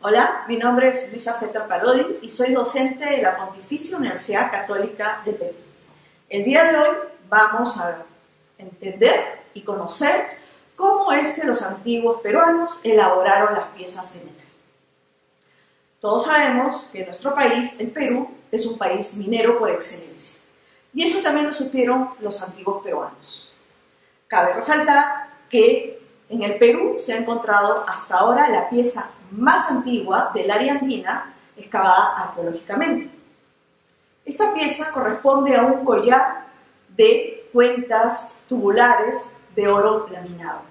Hola, mi nombre es Luisa Fetter Parodi y soy docente de la Pontificia Universidad Católica de Perú. El día de hoy vamos a entender y conocer cómo es que los antiguos peruanos elaboraron las piezas de metal. Todos sabemos que nuestro país, el Perú, es un país minero por excelencia. Y eso también lo supieron los antiguos peruanos. Cabe resaltar que en el Perú se ha encontrado hasta ahora la pieza más antigua del área andina excavada arqueológicamente. Esta pieza corresponde a un collar de cuentas tubulares de oro laminado,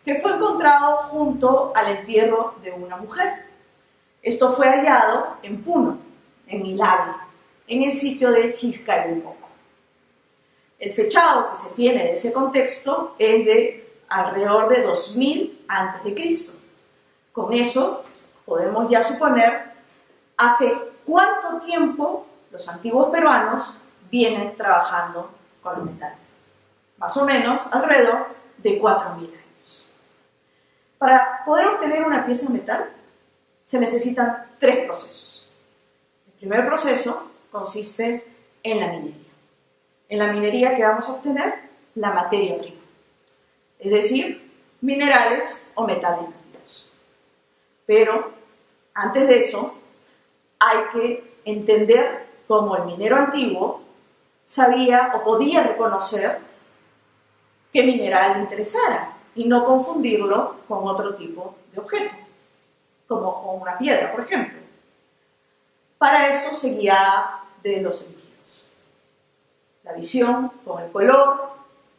que fue encontrado junto al entierro de una mujer. Esto fue hallado en Puno, en Milabi, en el sitio de Jizcayhucoco. El fechado que se tiene de ese contexto es de alrededor de 2000 a.C. Con eso podemos ya suponer hace cuánto tiempo los antiguos peruanos vienen trabajando con los metales. Más o menos alrededor de 4000 años. Para poder obtener una pieza de metal se necesitan tres procesos. El primer proceso consiste en la minería. En la minería, ¿qué vamos a obtener? La materia prima, es decir, minerales o metales nativos. Pero antes de eso hay que entender cómo el minero antiguo sabía o podía reconocer qué mineral le interesara y no confundirlo con otro tipo de objeto, como con una piedra, por ejemplo. Para eso se guiaba de los sentidos. La visión con el color,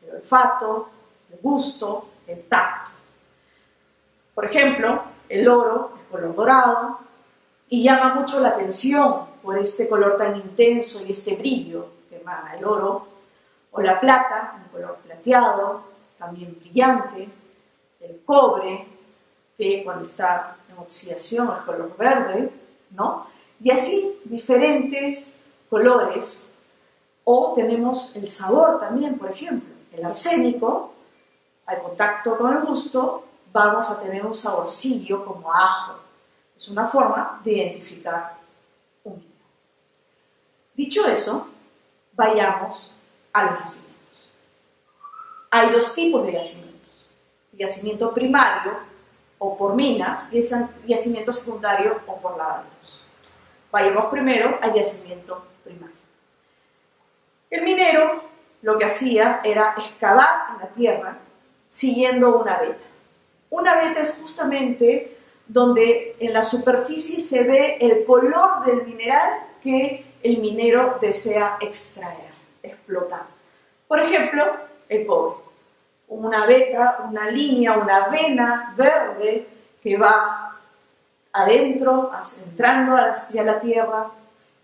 el olfato, el gusto, el tacto. Por ejemplo, el oro es color dorado y llama mucho la atención por este color tan intenso y este brillo que emana el oro, o la plata, un color plateado, también brillante, el cobre, que cuando está en oxidación es color verde, ¿no? Y así diferentes colores. O tenemos el sabor también, por ejemplo, el arsénico, al contacto con el gusto, vamos a tener un saborcillo como ajo. Es una forma de identificar un mineral. Dicho eso, vayamos a los yacimientos. Hay dos tipos de yacimientos. Yacimiento primario, o por minas, y yacimiento secundario, o por lavaderos. Vayamos primero al yacimiento primario. El minero lo que hacía era excavar en la tierra siguiendo una veta. Una veta es justamente donde en la superficie se ve el color del mineral que el minero desea extraer, explotar. Por ejemplo, el cobre. Una veta, una línea, una vena verde que va adentro, entrando hacia la tierra,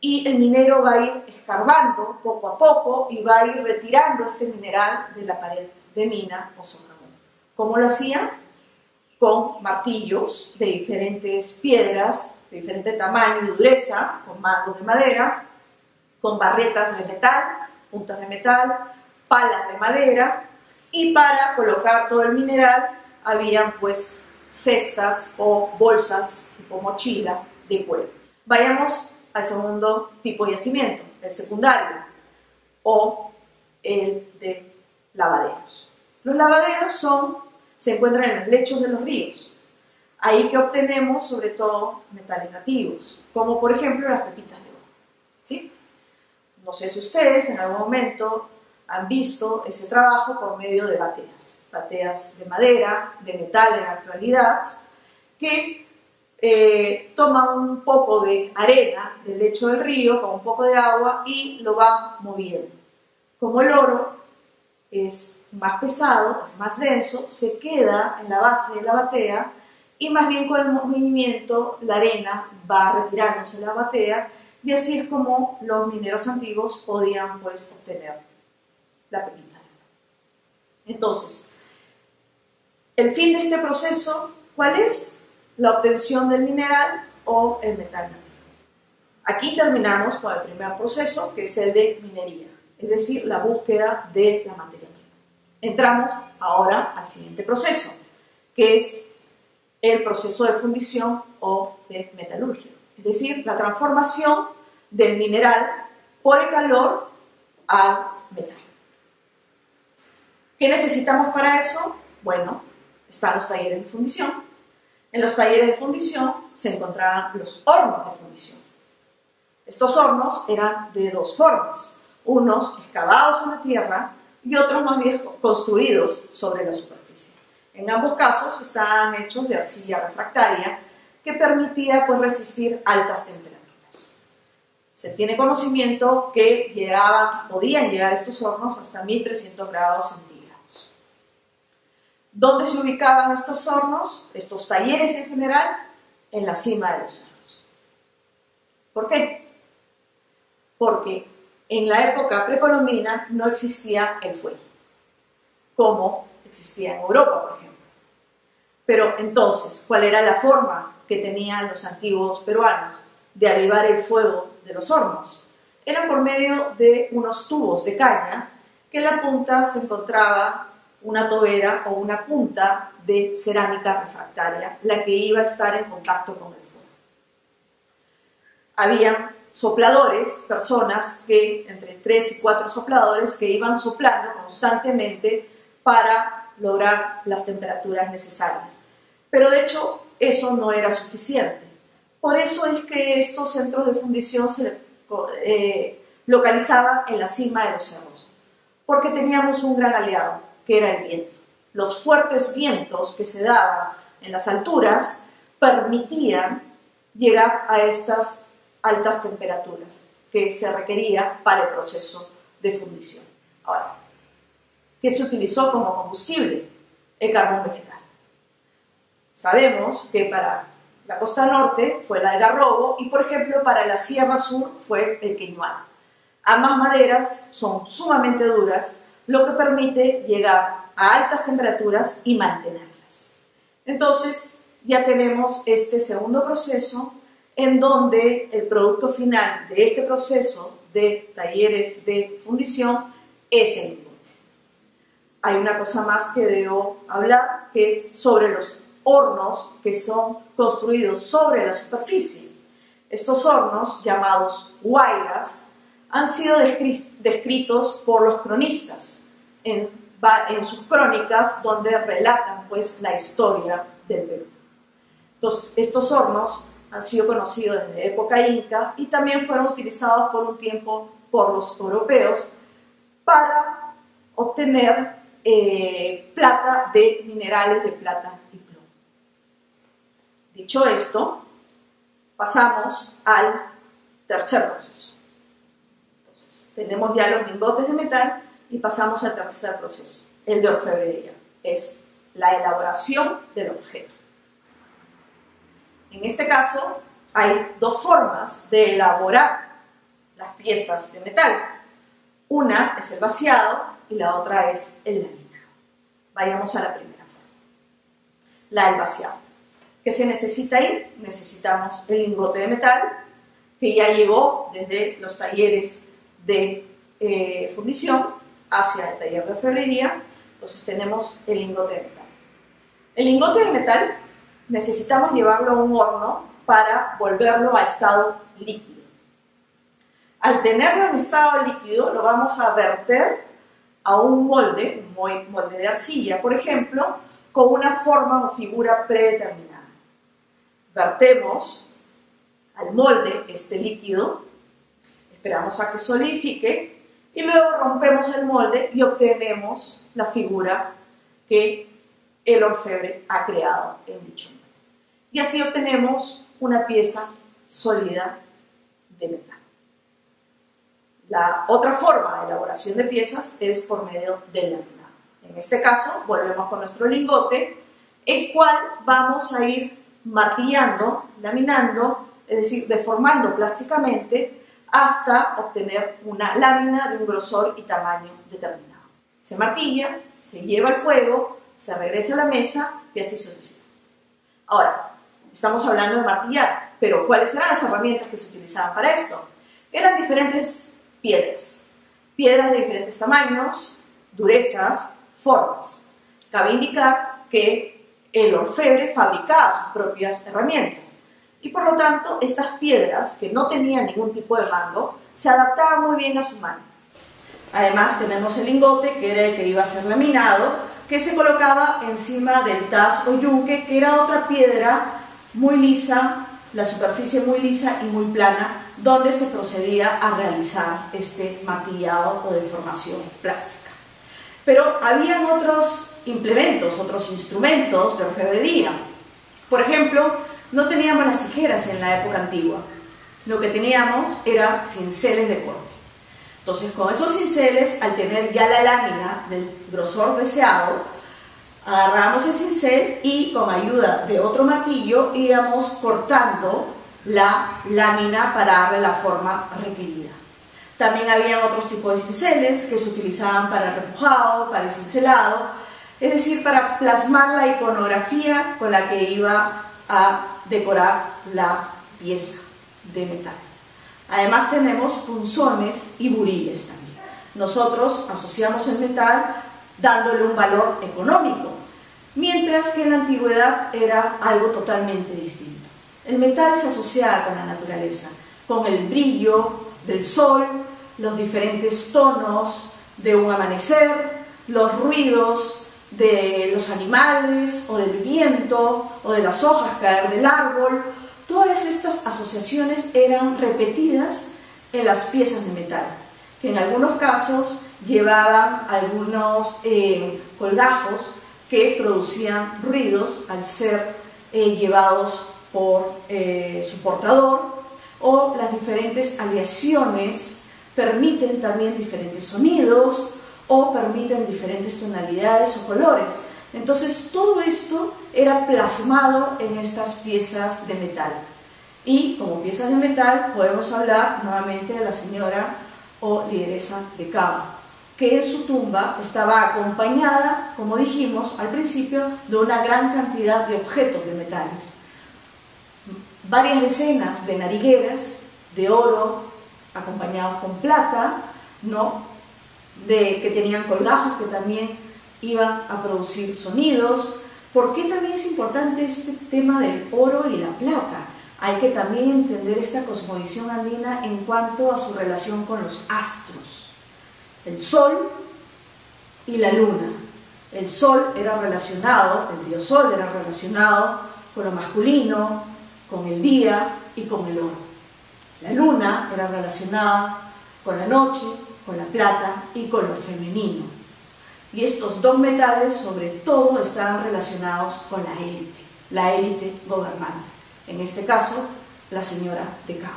y el minero va a ir escarbando poco a poco y va a ir retirando este mineral de la pared de mina o socavón. ¿Cómo lo hacían? Con martillos de diferentes piedras, de diferente tamaño y dureza, con mangos de madera, con barretas de metal, puntas de metal, palas de madera, y para colocar todo el mineral habían pues cestas o bolsas tipo mochila de cuero. Vayamos al segundo tipo de yacimiento, el secundario, o el de lavaderos. Los lavaderos se encuentran en los lechos de los ríos. Ahí que obtenemos sobre todo metales nativos, como por ejemplo las pepitas de oro. ¿Sí? No sé si ustedes en algún momento han visto ese trabajo por medio de bateas de madera, de metal en la actualidad, que toma un poco de arena del lecho del río con un poco de agua y lo va moviendo. Como el oro es más pesado, es más denso, se queda en la base de la batea y más bien con el movimiento la arena va retirándose de la batea y así es como los mineros antiguos podían pues obtener la pepita. Entonces, el fin de este proceso, ¿cuál es? La obtención del mineral o el metal nativo. Aquí terminamos con el primer proceso, que es el de minería, es decir, la búsqueda de la materia prima. Entramos ahora al siguiente proceso, que es el proceso de fundición o de metalurgia, es decir, la transformación del mineral por el calor al metal. ¿Qué necesitamos para eso? Bueno, están los talleres de fundición. En los talleres de fundición se encontraban los hornos de fundición. Estos hornos eran de dos formas, unos excavados en la tierra y otros más bien construidos sobre la superficie. En ambos casos estaban hechos de arcilla refractaria que permitía resistir altas temperaturas. Se tiene conocimiento que podían llegar estos hornos hasta 1300 grados centígrados. ¿Dónde se ubicaban estos hornos, estos talleres en general? En la cima de los cerros. ¿Por qué? Porque en la época precolombina no existía el fuelle, como existía en Europa, por ejemplo. Pero entonces, ¿cuál era la forma que tenían los antiguos peruanos de avivar el fuego de los hornos? Era por medio de unos tubos de caña que en la punta se encontraba una tobera o una punta de cerámica refractaria, la que iba a estar en contacto con el fuego. Habían sopladores, personas que, entre 3 y 4 sopladores, que iban soplando constantemente para lograr las temperaturas necesarias. Pero de hecho, eso no era suficiente. Por eso es que estos centros de fundición se localizaban en la cima de los cerros, porque teníamos un gran aliado, que era el viento. Los fuertes vientos que se daban en las alturas permitían llegar a estas altas temperaturas que se requería para el proceso de fundición. Ahora, ¿qué se utilizó como combustible? El carbón vegetal. Sabemos que para la costa norte fue el algarrobo y, por ejemplo, para la sierra sur fue el queñual. Ambas maderas son sumamente duras, lo que permite llegar a altas temperaturas y mantenerlas. Entonces, ya tenemos este segundo proceso en donde el producto final de este proceso de talleres de fundición es el lingote. Hay una cosa más que debo hablar, que es sobre los hornos que son construidos sobre la superficie. Estos hornos, llamados huayras, han sido descritos por los cronistas en sus crónicas, donde relatan la historia del Perú. Entonces, estos hornos han sido conocidos desde época inca y también fueron utilizados por un tiempo por los europeos para obtener plata de minerales de plata y plomo. Dicho esto, pasamos al tercer proceso. Entonces, tenemos ya los lingotes de metal y pasamos al tercer proceso, el de orfebrería. Es la elaboración del objeto. En este caso, hay dos formas de elaborar las piezas de metal. Una es el vaciado y la otra es el laminado. Vayamos a la primera forma, la del vaciado. ¿Qué se necesita ahí? Necesitamos el lingote de metal, que ya llegó desde los talleres de fundición hacia el taller de orfebrería. Entonces tenemos el lingote de metal. El lingote de metal necesitamos llevarlo a un horno para volverlo a estado líquido. Al tenerlo en estado líquido, lo vamos a verter a un molde de arcilla, por ejemplo, con una forma o figura predeterminada. Vertemos al molde este líquido, esperamos a que solidifique y luego rompemos el molde y obtenemos la figura que el orfebre ha creado en dicho molde. Y así obtenemos una pieza sólida de metal. La otra forma de elaboración de piezas es por medio del laminado. En este caso, volvemos con nuestro lingote, el cual vamos a ir martillando, laminando, es decir, deformando plásticamente hasta obtener una lámina de un grosor y tamaño determinado. Se martilla, se lleva al fuego, se regresa a la mesa y así sucesivamente. Ahora, estamos hablando de martillar, pero ¿cuáles eran las herramientas que se utilizaban para esto? Eran diferentes piedras de diferentes tamaños, durezas, formas. Cabe indicar que el orfebre fabricaba sus propias herramientas. Y por lo tanto, estas piedras, que no tenían ningún tipo de mango, se adaptaban muy bien a su mano. Además, tenemos el lingote, que era el que iba a ser laminado, que se colocaba encima del taz o yunque, que era otra piedra muy lisa, la superficie muy lisa y muy plana, donde se procedía a realizar este martillado o deformación plástica. Pero habían otros implementos, otros instrumentos de orfebrería. Por ejemplo, no teníamos las tijeras en la época antigua. Lo que teníamos era cinceles de corte. Entonces, con esos cinceles, al tener ya la lámina del grosor deseado, agarrábamos el cincel y con ayuda de otro martillo íbamos cortando la lámina para darle la forma requerida. También había otros tipos de cinceles que se utilizaban para el repujado, para el cincelado, es decir, para plasmar la iconografía con la que iba a decorar la pieza de metal. Además tenemos punzones y buriles también. Nosotros asociamos el metal dándole un valor económico, mientras que en la antigüedad era algo totalmente distinto. El metal se asociaba con la naturaleza, con el brillo del sol, los diferentes tonos de un amanecer, los ruidos de los animales o del viento o de las hojas caer del árbol. Todas estas asociaciones eran repetidas en las piezas de metal, que en algunos casos llevaban algunos colgajos que producían ruidos al ser llevados por su portador, o las diferentes aleaciones permiten también diferentes sonidos o permiten diferentes tonalidades o colores. Entonces todo esto era plasmado en estas piezas de metal. Y como piezas de metal podemos hablar nuevamente de la señora o lideresa de Cao, que en su tumba estaba acompañada, como dijimos al principio, de una gran cantidad de objetos de metales. Varias decenas de narigueras de oro acompañados con plata, que tenían colgajos que también iban a producir sonidos. ¿Por qué también es importante este tema del oro y la plata? Hay que también entender esta cosmovisión andina en cuanto a su relación con los astros, el sol y la luna. El sol era relacionado, el dios sol era relacionado con lo masculino, con el día y con el oro. La luna era relacionada con la noche, con la plata y con lo femenino. Y estos dos metales sobre todo estaban relacionados con la élite gobernante. En este caso, la señora de Cao.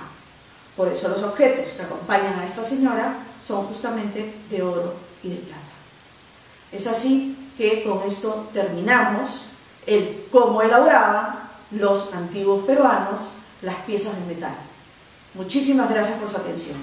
Por eso los objetos que acompañan a esta señora son justamente de oro y de plata. Es así que con esto terminamos el cómo elaboraban los antiguos peruanos las piezas de metal. Muchísimas gracias por su atención.